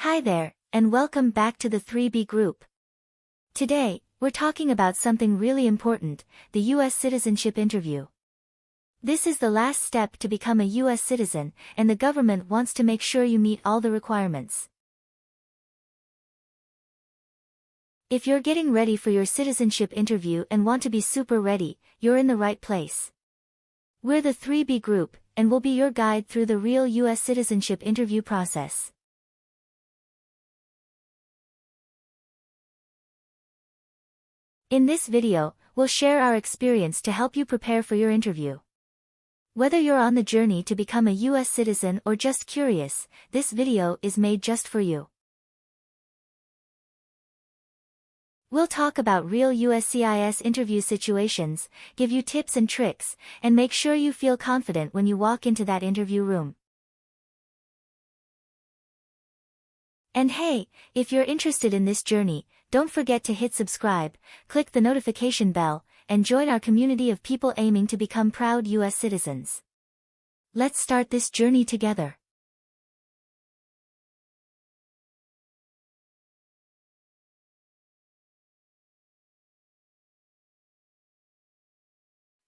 Hi there, and welcome back to the 3B group. Today, we're talking about something really important, the U.S. citizenship interview. This is the last step to become a U.S. citizen, and the government wants to make sure you meet all the requirements. If you're getting ready for your citizenship interview and want to be super ready, you're in the right place. We're the 3B group, and we'll be your guide through the real U.S. citizenship interview process. In this video, we'll share our experience to help you prepare for your interview. Whether you're on the journey to become a U.S. citizen or just curious, this video is made just for you. We'll talk about real USCIS interview situations, give you tips and tricks, and make sure you feel confident when you walk into that interview room. And hey, if you're interested in this journey, don't forget to hit subscribe, click the notification bell, and join our community of people aiming to become proud U.S. citizens. Let's start this journey together.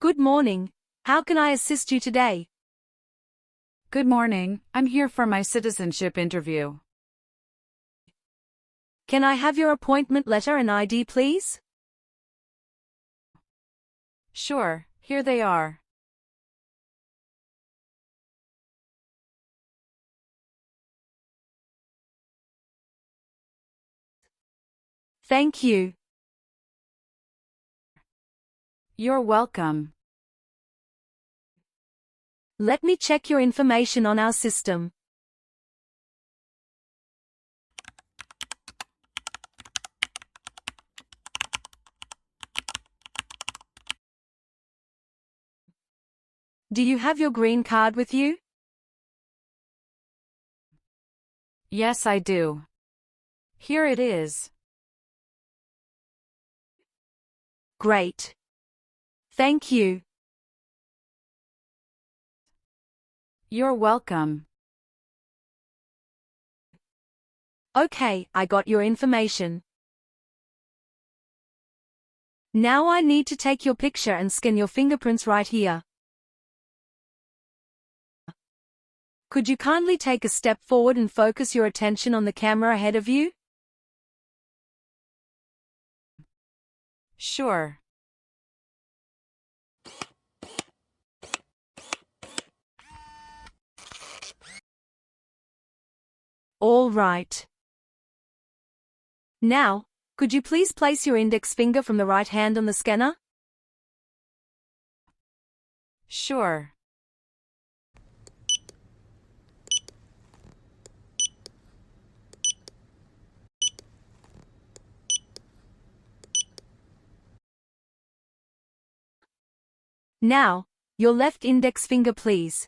Good morning. How can I assist you today? Good morning. I'm here for my citizenship interview. Can I have your appointment letter and ID, please? Sure, here they are. Thank you. You're welcome. Let me check your information on our system. Do you have your green card with you? Yes, I do. Here it is. Great. Thank you. You're welcome. Okay, I got your information. Now I need to take your picture and scan your fingerprints right here. Could you kindly take a step forward and focus your attention on the camera ahead of you? Sure. All right. Now, could you please place your index finger from the right hand on the scanner? Sure. Now, your left index finger, please.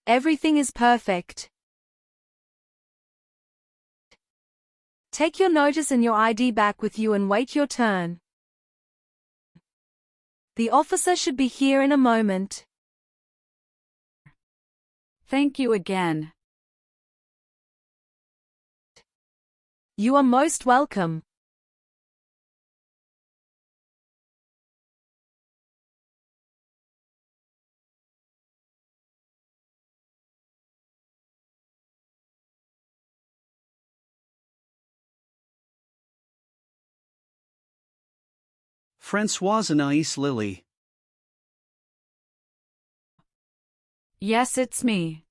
Everything is perfect. Take your notice and your ID back with you and wait your turn. The officer should be here in a moment. Thank you again. You are most welcome. Françoise Anaïs Lily. Yes, it's me.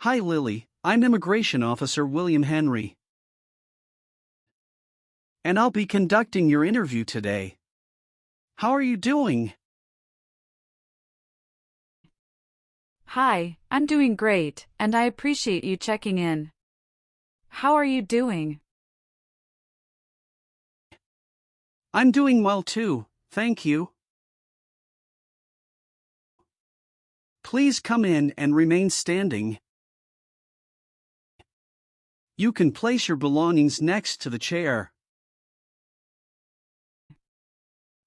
Hi Lily, I'm Immigration Officer William Henry. And I'll be conducting your interview today. How are you doing? Hi, I'm doing great, and I appreciate you checking in. How are you doing? I'm doing well too, thank you. Please come in and remain standing. You can place your belongings next to the chair.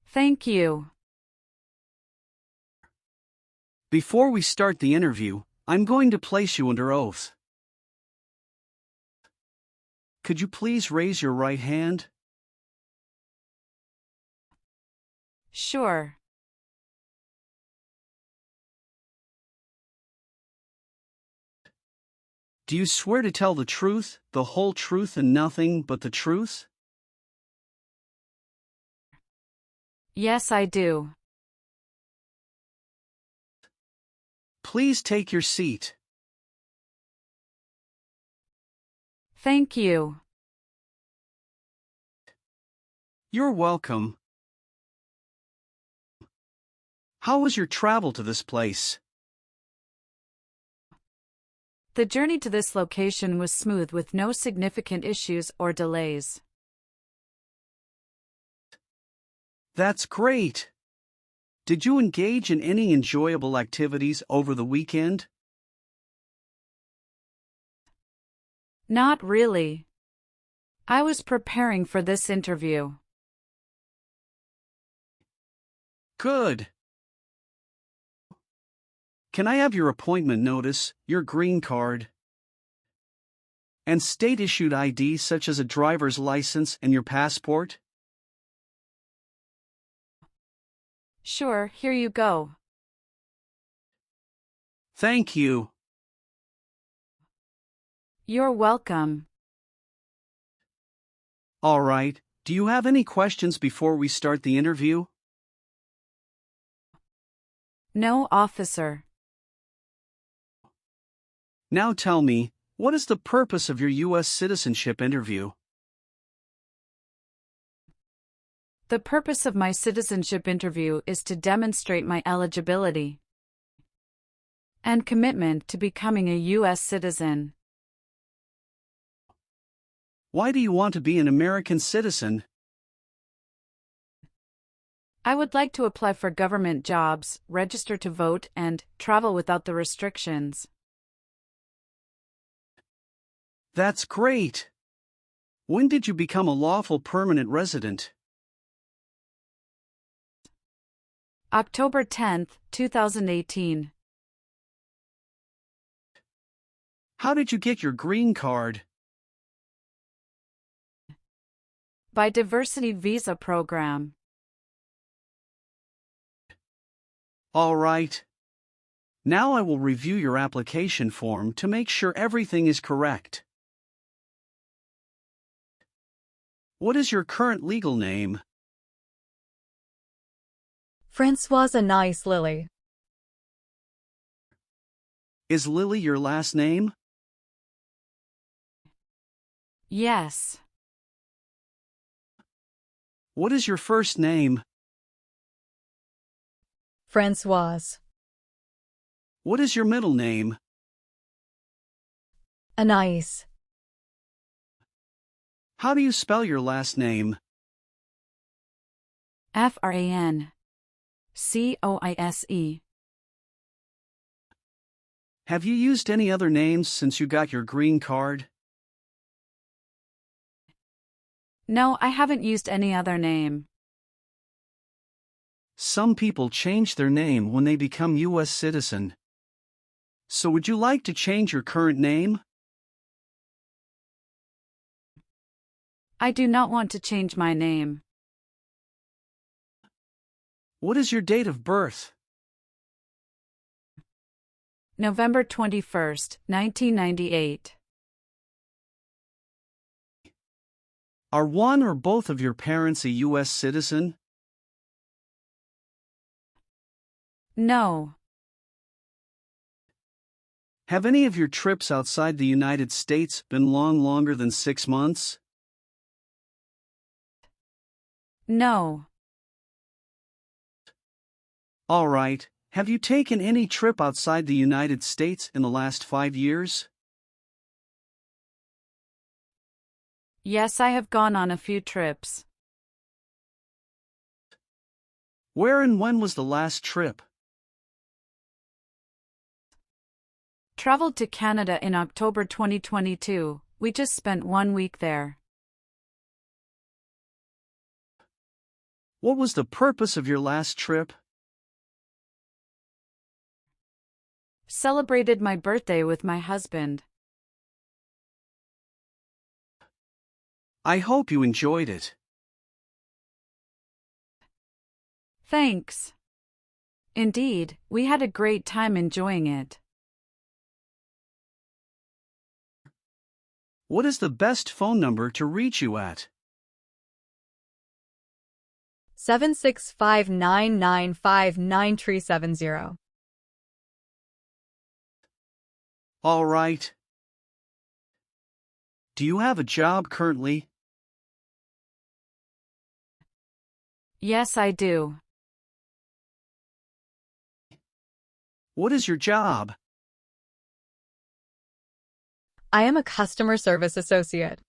Thank you. Before we start the interview, I'm going to place you under oath. Could you please raise your right hand? Sure. Do you swear to tell the truth, the whole truth and nothing but the truth? Yes, I do. Please take your seat. Thank you. You're welcome. How was your travel to this place? The journey to this location was smooth with no significant issues or delays. That's great. Did you engage in any enjoyable activities over the weekend? Not really. I was preparing for this interview. Good. Can I have your appointment notice, your green card, and state-issued ID such as a driver's license and your passport? Sure, here you go. Thank you. You're welcome. All right, do you have any questions before we start the interview? No, officer. Now tell me, what is the purpose of your U.S. citizenship interview? The purpose of my citizenship interview is to demonstrate my eligibility and commitment to becoming a U.S. citizen. Why do you want to be an American citizen? I would like to apply for government jobs, register to vote, and travel without the restrictions. That's great. When did you become a lawful permanent resident? October 10, 2018. How did you get your green card? By Diversity Visa Program. All right. Now I will review your application form to make sure everything is correct. What is your current legal name? Francoise Anais Lily. Is Lily your last name? Yes. What is your first name? Francoise. What is your middle name? Anais. How do you spell your last name? FRANCOISE. Have you used any other names since you got your green card? No, I haven't used any other name. Some people change their name when they become U.S. citizen. So would you like to change your current name? I do not want to change my name. What is your date of birth? November 21st, 1998. Are one or both of your parents a U.S. citizen? No. Have any of your trips outside the United States been longer than 6 months? No. All right. Have you taken any trip outside the United States in the last 5 years? Yes, I have gone on a few trips. Where and when was the last trip? Traveled to Canada in October 2022. We just spent 1 week there. What was the purpose of your last trip? Celebrated my birthday with my husband. I hope you enjoyed it. Thanks. Indeed, we had a great time enjoying it. What is the best phone number to reach you at? 765-995-9370. All right. Do you have a job currently? Yes, I do. What is your job? I am a customer service associate.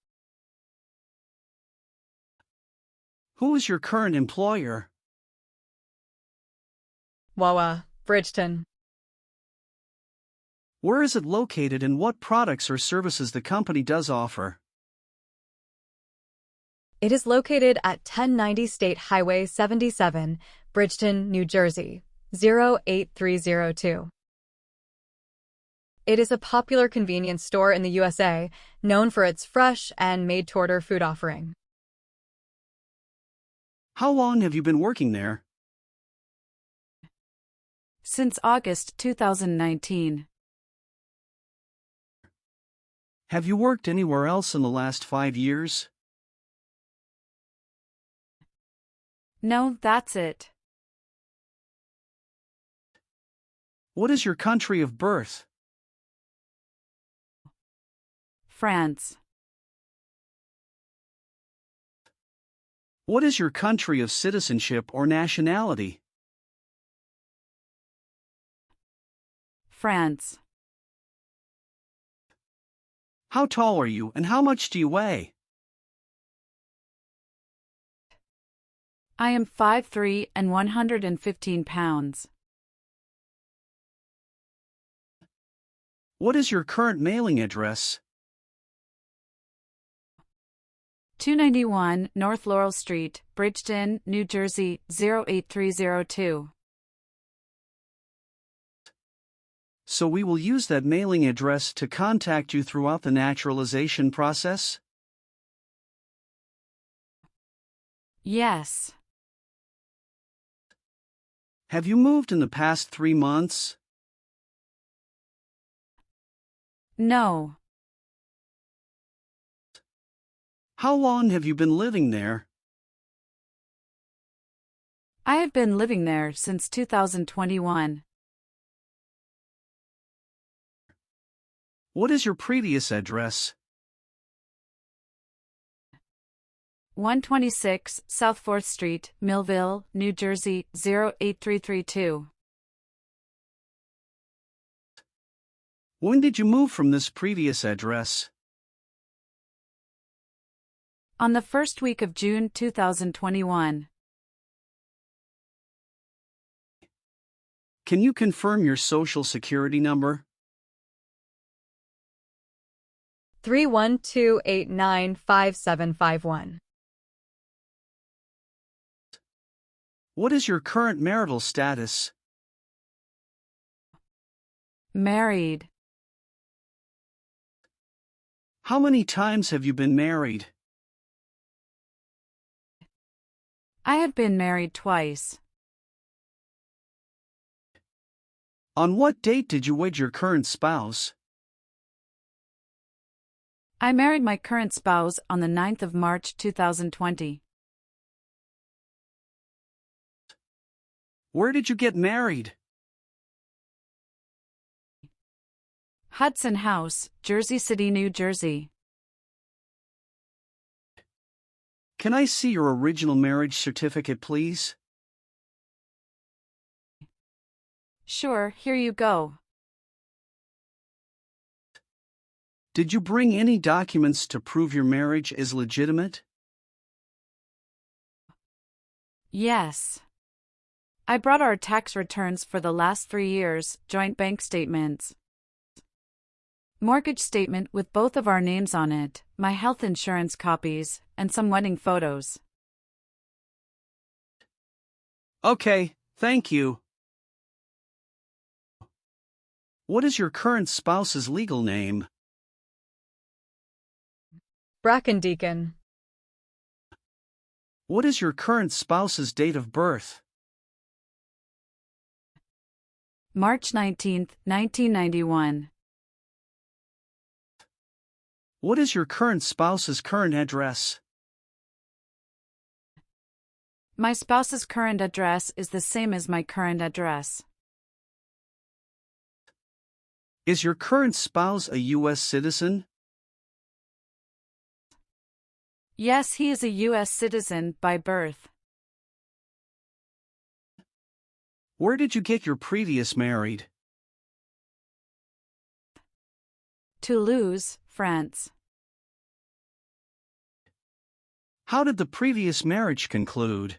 Who is your current employer? Wawa, Bridgeton. Where is it located and what products or services the company does offer? It is located at 1090 State Highway 77, Bridgeton, New Jersey, 08302. It is a popular convenience store in the USA, known for its fresh and made-to-order food offering. How long have you been working there? Since August 2019. Have you worked anywhere else in the last 5 years? No, that's it. What is your country of birth? France. What is your country of citizenship or nationality? France. How tall are you and how much do you weigh? I am 5'3" and 115 pounds. What is your current mailing address? 291 North Laurel Street, Bridgeton, New Jersey, 08302. So we will use that mailing address to contact you throughout the naturalization process? Yes. Have you moved in the past 3 months? No. How long have you been living there? I have been living there since 2021. What is your previous address? 126 South 4th Street, Millville, New Jersey, 08332. When did you move from this previous address? On the first week of June 2021. Can you confirm your social security number? 312895751. What is your current marital status? Married. How many times have you been married? I have been married twice. On what date did you wed your current spouse? I married my current spouse on the 9th of March 2020. Where did you get married? Hudson House, Jersey City, New Jersey. Can I see your original marriage certificate, please? Sure, here you go. Did you bring any documents to prove your marriage is legitimate? Yes. I brought our tax returns for the last 3 years, joint bank statements. Mortgage statement with both of our names on it, my health insurance copies, and some wedding photos. Okay, thank you. What is your current spouse's legal name? Brackendeacon. What is your current spouse's date of birth? March 19, 1991. What is your current spouse's current address? My spouse's current address is the same as my current address. Is your current spouse a U.S. citizen? Yes, he is a U.S. citizen by birth. Where did you get your previous married? Toulouse, France. How did the previous marriage conclude?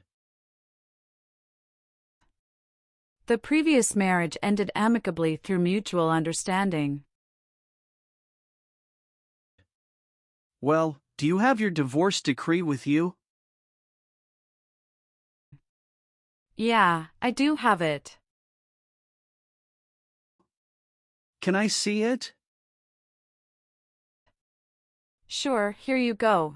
The previous marriage ended amicably through mutual understanding. Well, do you have your divorce decree with you? Yeah, I do have it. Can I see it? Sure, here you go.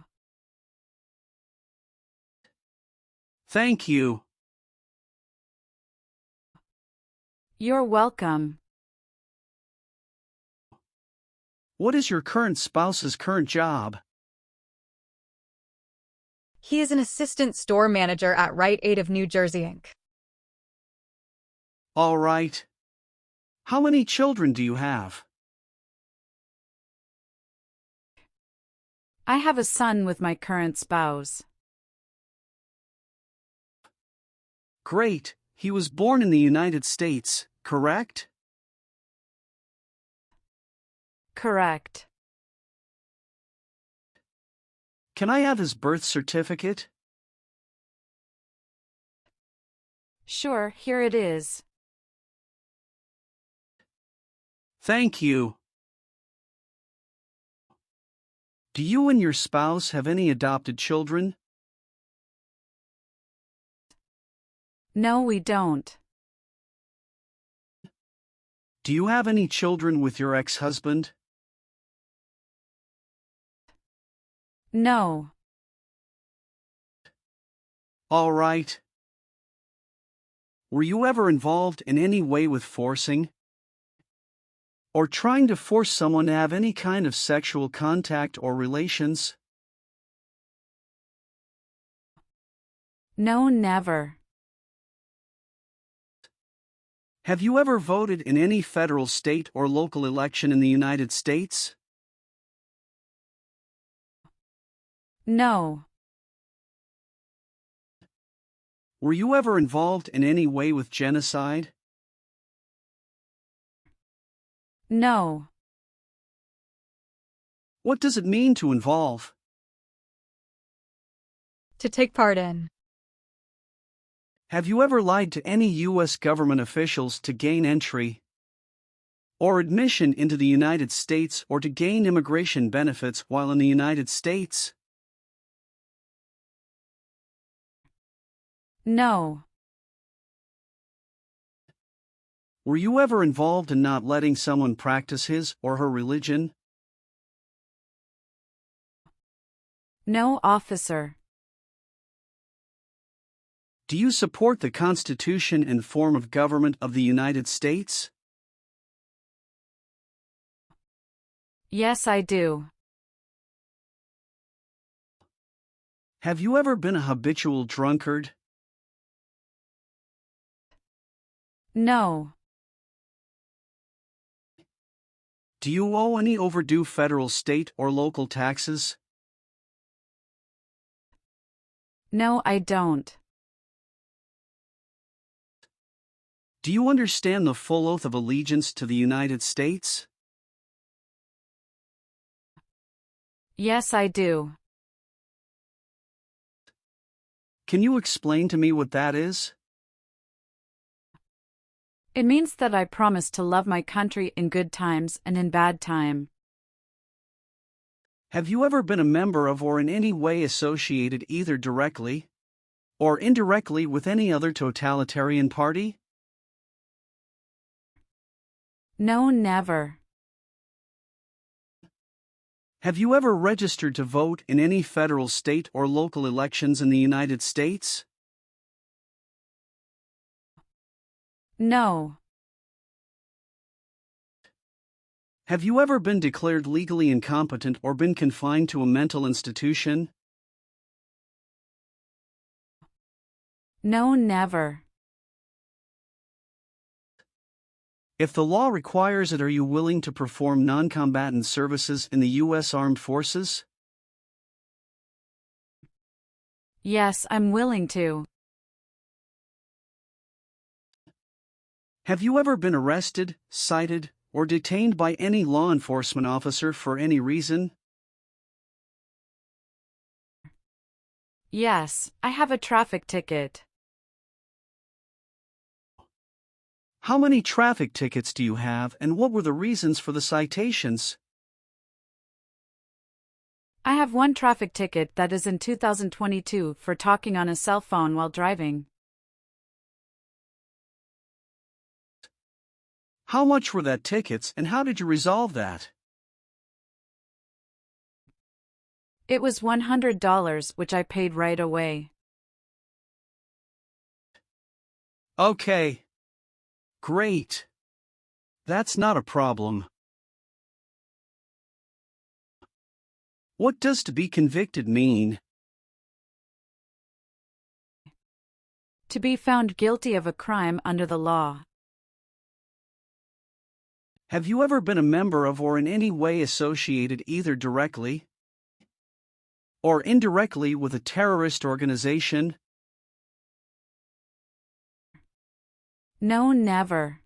Thank you. You're welcome. What is your current spouse's current job? He is an assistant store manager at Rite Aid of New Jersey, Inc. All right. How many children do you have? I have a son with my current spouse. Great. He was born in the United States, correct? Correct. Can I have his birth certificate? Sure, here it is. Thank you. Do you and your spouse have any adopted children? No, we don't. Do you have any children with your ex-husband? No. All right. Were you ever involved in any way with forcing? Or trying to force someone to have any kind of sexual contact or relations? No, never. Have you ever voted in any federal, state, or local election in the United States? No. Were you ever involved in any way with genocide? No. What does it mean to involve? To take part in. Have you ever lied to any U.S. government officials to gain entry or admission into the United States or to gain immigration benefits while in the United States? No. Were you ever involved in not letting someone practice his or her religion? No, officer. Do you support the Constitution and form of government of the United States? Yes, I do. Have you ever been a habitual drunkard? No. Do you owe any overdue federal, state, or local taxes? No, I don't. Do you understand the full oath of allegiance to the United States? Yes, I do. Can you explain to me what that is? It means that I promise to love my country in good times and in bad time. Have you ever been a member of or in any way associated either directly or indirectly with any other totalitarian party? No, never. Have you ever registered to vote in any federal, state, or local elections in the United States? No. Have you ever been declared legally incompetent or been confined to a mental institution? No, never. If the law requires it, are you willing to perform non-combatant services in the U.S. Armed Forces? Yes, I'm willing to. Have you ever been arrested, cited, or detained by any law enforcement officer for any reason? Yes, I have a traffic ticket. How many traffic tickets do you have, and what were the reasons for the citations? I have one traffic ticket that is in 2022 for talking on a cell phone while driving. How much were that tickets, and how did you resolve that? It was $100, which I paid right away. Okay. Great. That's not a problem. What does to be convicted mean? To be found guilty of a crime under the law. Have you ever been a member of or in any way associated either directly or indirectly with a terrorist organization? No, never.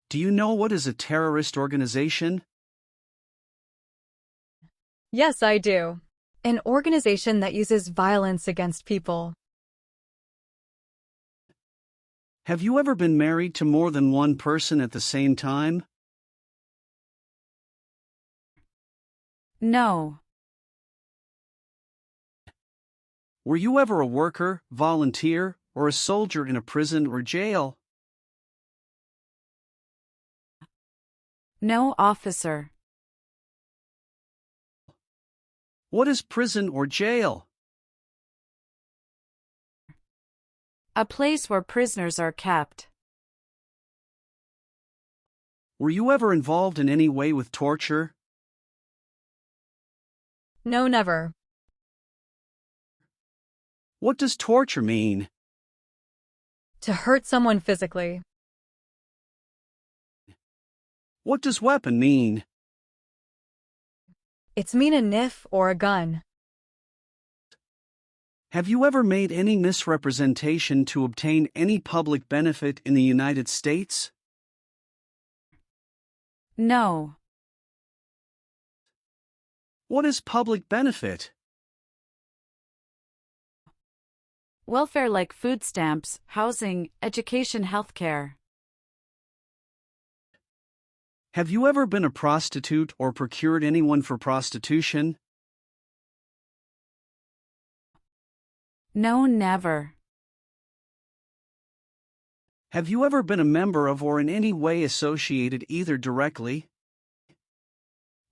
Do you know what is a terrorist organization? Yes, I do. An organization that uses violence against people. Have you ever been married to more than one person at the same time? No. Were you ever a worker, volunteer, or a soldier in a prison or jail? No, officer. What is prison or jail? A place where prisoners are kept. Were you ever involved in any way with torture? No, never. What does torture mean? To hurt someone physically. What does weapon mean? It's mean a knife or a gun. Have you ever made any misrepresentation to obtain any public benefit in the United States? No. What is public benefit? Welfare like food stamps, housing, education, healthcare. Have you ever been a prostitute or procured anyone for prostitution? No, never. Have you ever been a member of or in any way associated either directly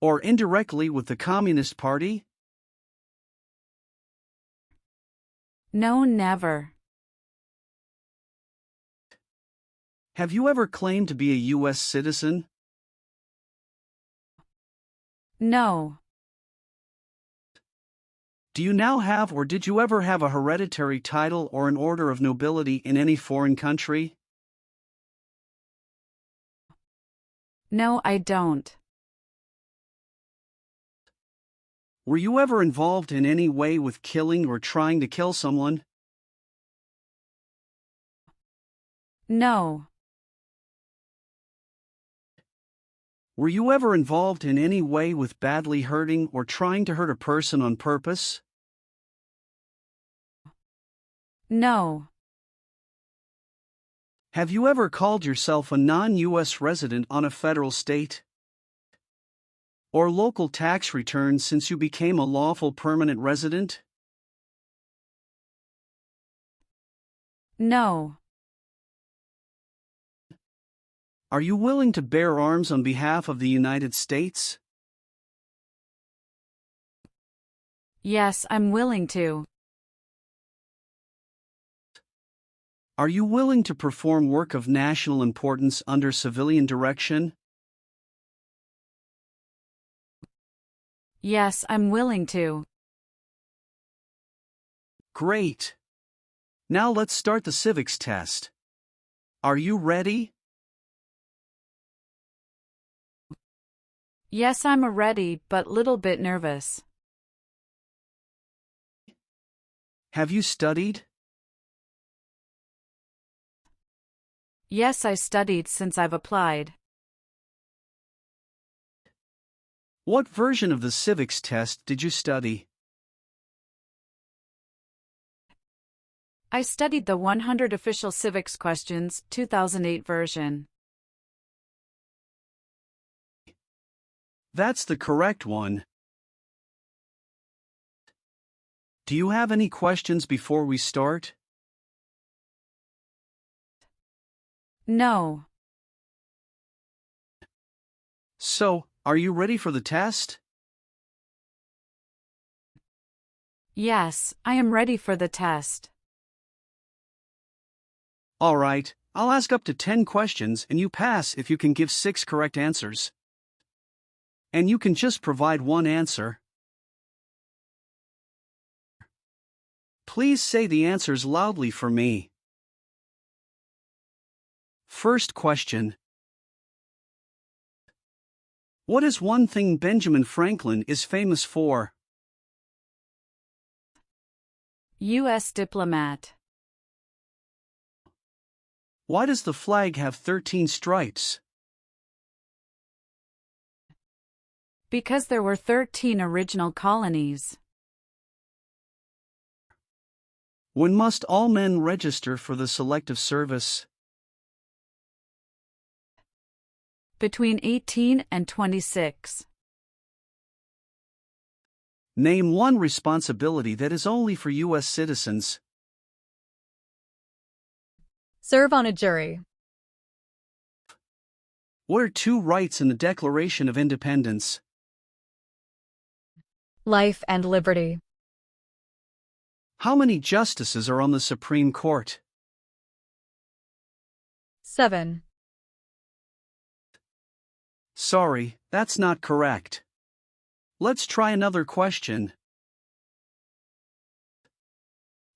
or indirectly with the Communist Party? No, never. Have you ever claimed to be a U.S. citizen? No. Do you now have or did you ever have a hereditary title or an order of nobility in any foreign country? No, I don't. Were you ever involved in any way with killing or trying to kill someone? No. Were you ever involved in any way with badly hurting or trying to hurt a person on purpose? No. Have you ever called yourself a non-U.S. resident on a federal state, or local tax return since you became a lawful permanent resident? No. Are you willing to bear arms on behalf of the United States? Yes, I'm willing to. Are you willing to perform work of national importance under civilian direction? Yes, I'm willing to. Great. Now let's start the civics test. Are you ready? Yes, I'm ready, but little bit nervous. Have you studied? Yes, I studied since I've applied. What version of the civics test did you study? I studied the 100 Official Civics Questions, 2008 version. That's the correct one. Do you have any questions before we start? No. So, are you ready for the test? Yes, I am ready for the test. Alright, I'll ask up to 10 questions and you pass if you can give 6 correct answers. And you can just provide one answer. Please say the answers loudly for me. First question. What is one thing Benjamin Franklin is famous for? U.S. diplomat. Why does the flag have 13 stripes? Because there were 13 original colonies. When must all men register for the Selective Service? Between 18 and 26. Name one responsibility that is only for U.S. citizens. Serve on a jury. What are 2 rights in the Declaration of Independence? Life and liberty. How many justices are on the Supreme Court? 7. Sorry, that's not correct. Let's try another question.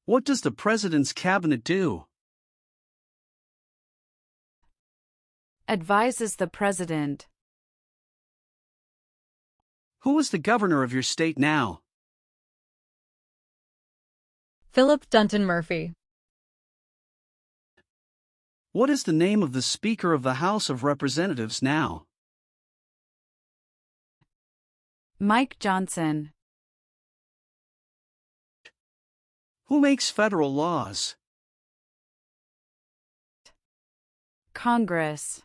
What does the President's Cabinet do? Advises the President. Who is the governor of your state now? Philip Dunton Murphy. What is the name of the Speaker of the House of Representatives now? Mike Johnson. Who makes federal laws? Congress.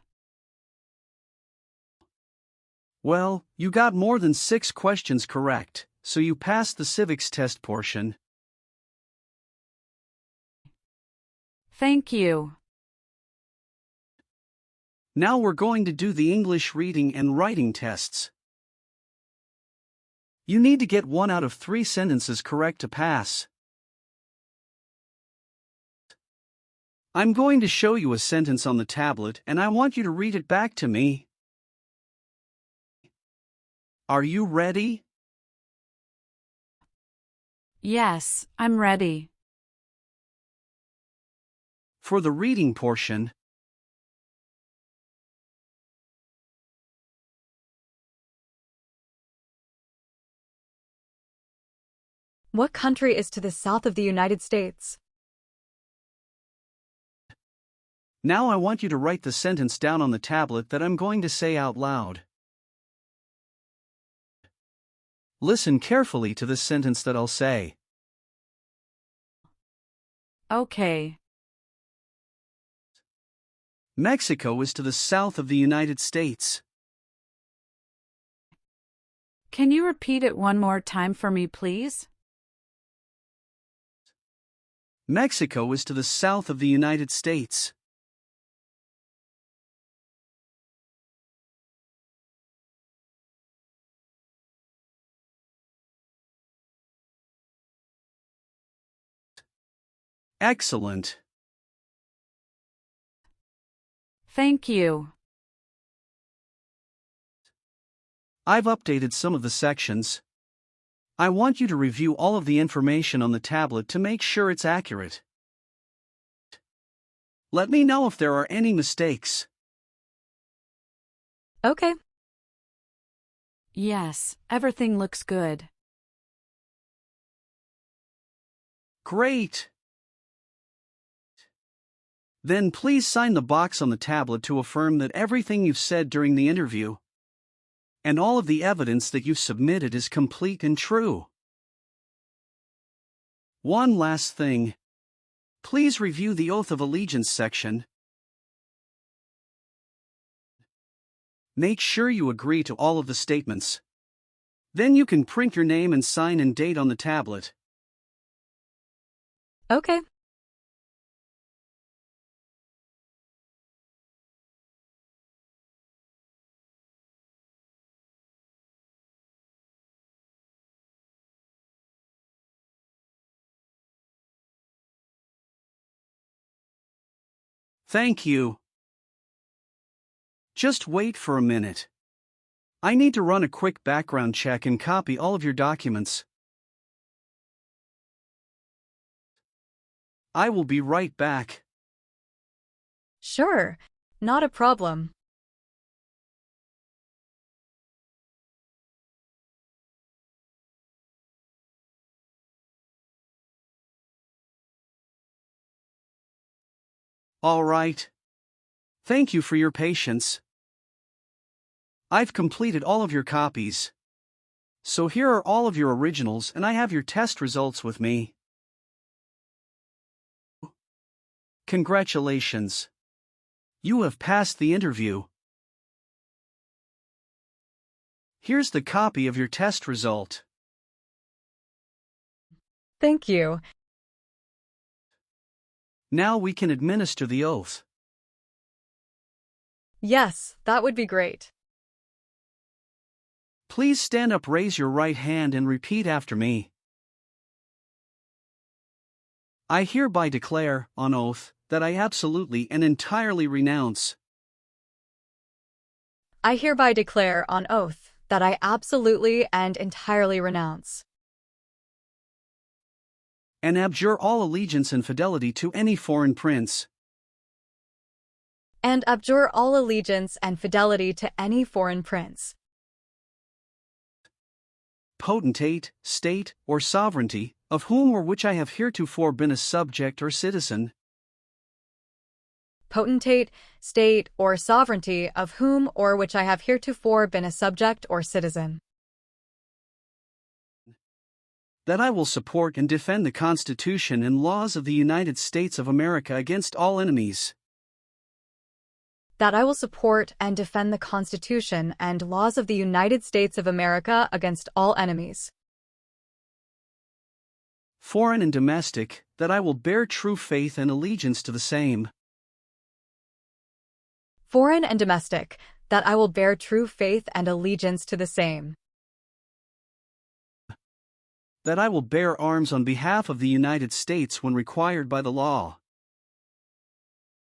Well, you got more than 6 questions correct, so you passed the civics test portion. Thank you. Now we're going to do the English reading and writing tests. You need to get 1 out of 3 sentences correct to pass. I'm going to show you a sentence on the tablet and I want you to read it back to me. Are you ready? Yes, I'm ready. For the reading portion, What country is to the south of the United States? now I want you to write the sentence down on the tablet that I'm going to say out loud. Listen carefully to this sentence that I'll say. Okay. Mexico is to the south of the United States. Can you repeat it one more time for me, please? Mexico is to the south of the United States. Excellent. Thank you. I've updated some of the sections. I want you to review all of the information on the tablet to make sure it's accurate. Let me know if there are any mistakes. Okay. Yes, everything looks good. Great! Then please sign the box on the tablet to affirm that everything you've said during the interview and all of the evidence that you've submitted is complete and true. One last thing. Please review the Oath of Allegiance section. Make sure you agree to all of the statements. Then you can print your name and sign and date on the tablet. Okay. Thank you. Just wait for a minute. I need to run a quick background check and copy all of your documents. I will be right back. Sure. Not a problem. All right. Thank you for your patience. I've completed all of your copies. So here are all of your originals and I have your test results with me. Congratulations. You have passed the interview. Here's the copy of your test result. Thank you. Now we can administer the oath. Yes, that would be great. Please stand up, raise your right hand and repeat after me. I hereby declare, on oath, that I absolutely and entirely renounce. I hereby declare on oath that I absolutely and entirely renounce And abjure all allegiance and fidelity to any foreign prince, and abjure all allegiance and fidelity to any foreign prince, potentate, state, or sovereignty, of whom or which I have heretofore been a subject or citizen, potentate, state, or sovereignty of whom or which I have heretofore been a subject or citizen, that I will support and defend the Constitution and laws of the United States of America against all enemies, that I will support and defend the Constitution and laws of the United States of America against all enemies, foreign and domestic, that I will bear true faith and allegiance to the same, foreign and domestic, that I will bear true faith and allegiance to the same, that I will bear arms on behalf of the United States when required by the law,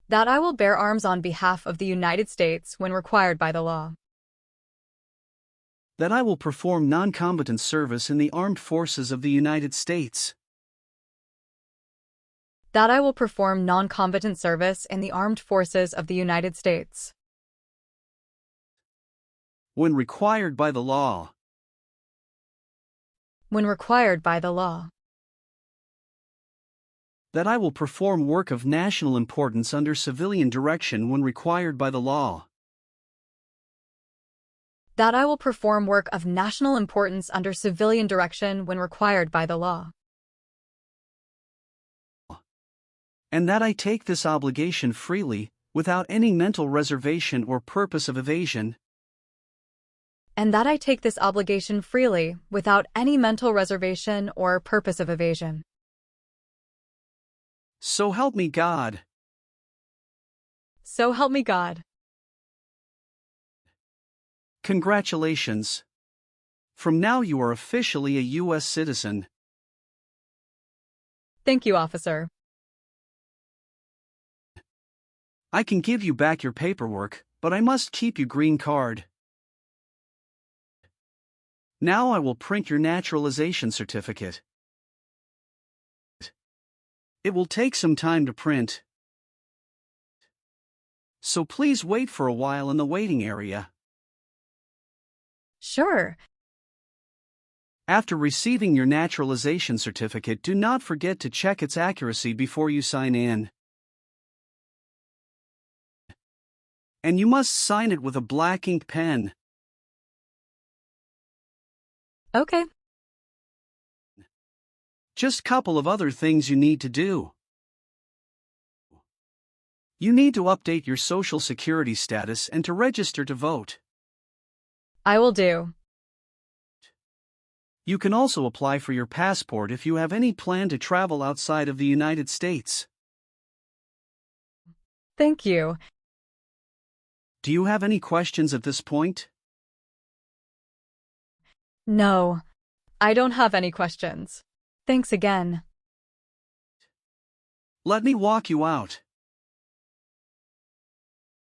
that I will bear arms on behalf of the United States when required by the law, that I will perform non-combatant service in the armed forces of the United States, that I will perform non-combatant service in the armed forces of the United States when required by the law, when required by the law, that I will perform work of national importance under civilian direction when required by the law, that I will perform work of national importance under civilian direction when required by the law, and that I take this obligation freely, without any mental reservation or purpose of evasion, and that I take this obligation freely, without any mental reservation or purpose of evasion. So help me God. So help me God. Congratulations. From now you are officially a U.S. citizen. Thank you, officer. I can give you back your paperwork, but I must keep your green card. Now I will print your naturalization certificate. It will take some time to print, so please wait for a while in the waiting area. Sure. After receiving your naturalization certificate, do not forget to check its accuracy before you sign in. And you must sign it with a black ink pen. Okay. Just a couple of other things you need to do. You need to update your social security status and to register to vote. I will do. You can also apply for your passport if you have any plan to travel outside of the United States. Thank you. Do you have any questions at this point? No, I don't have any questions. Thanks again. Let me walk you out.